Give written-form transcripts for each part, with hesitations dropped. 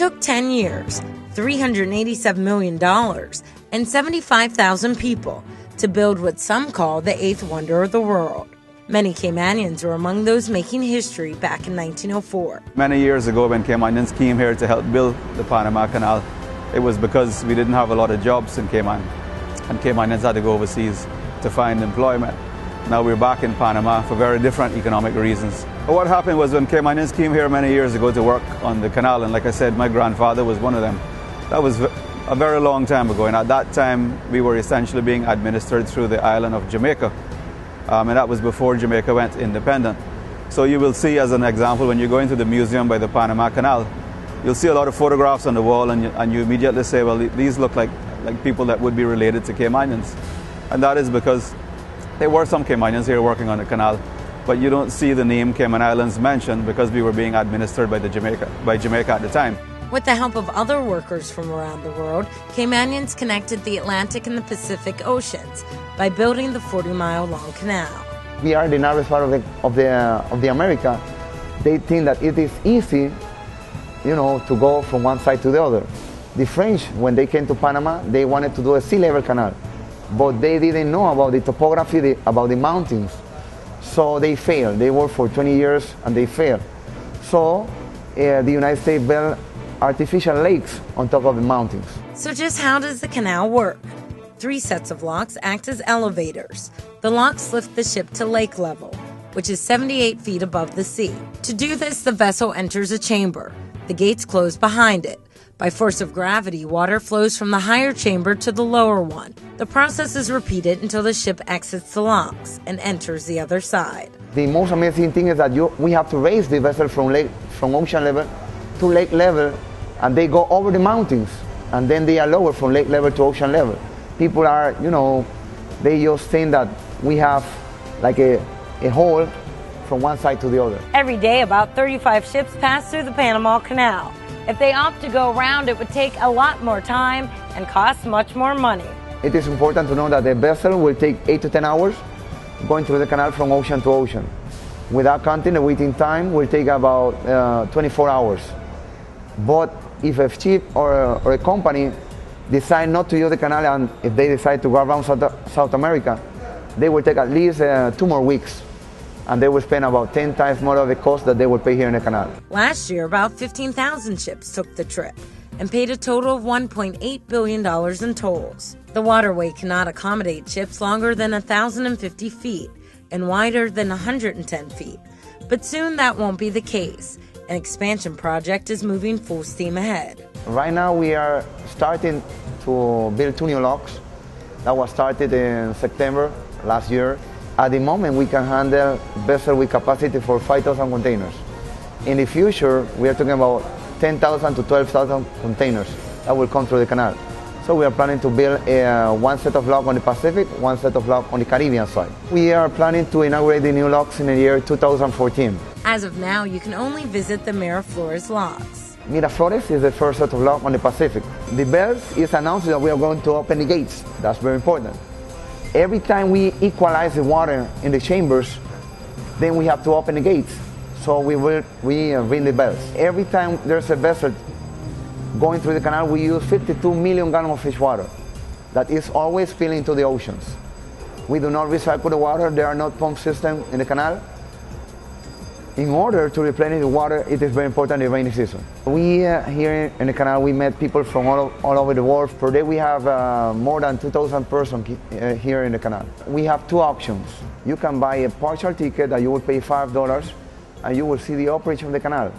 took 10 years, $387 million, and 75,000 people to build what some call the eighth wonder of the world. Many Caymanians were among those making history back in 1904. Many years ago, when Caymanians came here to help build the Panama Canal, it was because we didn't have a lot of jobs in Cayman, and Caymanians had to go overseas to find employment. Now we're back in Panama for very different economic reasons. But what happened was when Caymanians came here many years ago to work on the canal, and like I said, my grandfather was one of them. That was a very long time ago, and at that time we were essentially being administered through the island of Jamaica. And that was before Jamaica went independent. So you will see, as an example, when you go into the museum by the Panama Canal, you'll see a lot of photographs on the wall, and you immediately say, well, these look like people that would be related to Caymanians. And that is because there were some Caymanians here working on the canal, but you don't see the name Cayman Islands mentioned because we were being administered by Jamaica at the time. With the help of other workers from around the world, Caymanians connected the Atlantic and the Pacific Oceans by building the 40-mile-long canal. We are the narrowest part of the America. They think that it is easy, to go from one side to the other. The French, when they came to Panama, they wanted to do a sea-level canal, but they didn't know about the topography, about the mountains. So they failed. They worked for 20 years and they failed. So the United States built artificial lakes on top of the mountains. So just how does the canal work? 3 sets of locks act as elevators. The locks lift the ship to lake level, which is 78 feet above the sea. To do this, the vessel enters a chamber. The gates close behind it. By force of gravity, water flows from the higher chamber to the lower one. The process is repeated until the ship exits the locks and enters the other side. The most amazing thing is that we have to raise the vessel from ocean level to lake level, and they go over the mountains, and then they are lowered from lake level to ocean level. People are, they just think that we have like a hole from one side to the other. Every day, about 35 ships pass through the Panama Canal. If they opt to go around, it would take a lot more time and cost much more money. It is important to know that the vessel will take 8 to 10 hours going through the canal from ocean to ocean. Without counting, the waiting time will take about 24 hours. But if a ship or a company decide not to use the canal, and if they decide to go around South America, they will take at least 2 more weeks, and they will spend about 10 times more of the cost that they will pay here in the canal. Last year, about 15,000 ships took the trip and paid a total of $1.8 billion in tolls. The waterway cannot accommodate ships longer than 1,050 feet and wider than 110 feet. But soon that won't be the case. An expansion project is moving full steam ahead. Right now we are starting to build 2 new locks. That was started in September last year. At the moment we can handle vessels with capacity for 5,000 containers. In the future we are talking about 10,000 to 12,000 containers that will come through the canal. So we are planning to build 1 set of locks on the Pacific, 1 set of locks on the Caribbean side. We are planning to inaugurate the new locks in the year 2014. As of now, you can only visit the Miraflores locks. Miraflores is the first set of locks on the Pacific. The bells is announcing that we are going to open the gates. That's very important. Every time we equalize the water in the chambers, then we have to open the gates. So we ring the bells. Every time there's a vessel going through the canal, we use 52 million gallons of fish water that is always spilling into the oceans. We do not recycle the water. There are no pump systems in the canal. In order to replenish the water, it is very important in the rainy season. We here in the canal, we met people from all over the world. Per day we have more than 2,000 persons here in the canal. We have 2 options. You can buy a partial ticket that you will pay $5 and you will see the operation of the canal.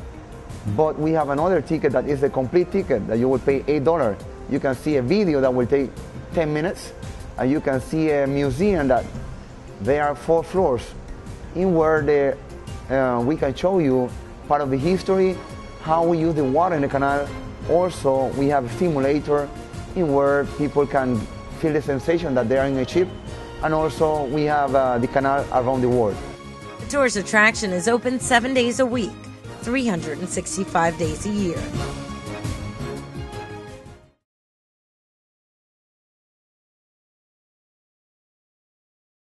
But we have another ticket that is a complete ticket that you will pay $8. You can see a video that will take 10 minutes, and you can see a museum that there are 4 floors in where we can show you part of the history, how we use the water in the canal. Also, we have a simulator in where people can feel the sensation that they are in a ship, and also we have the canal around the world. The tourist attraction is open 7 days a week, 365 days a year.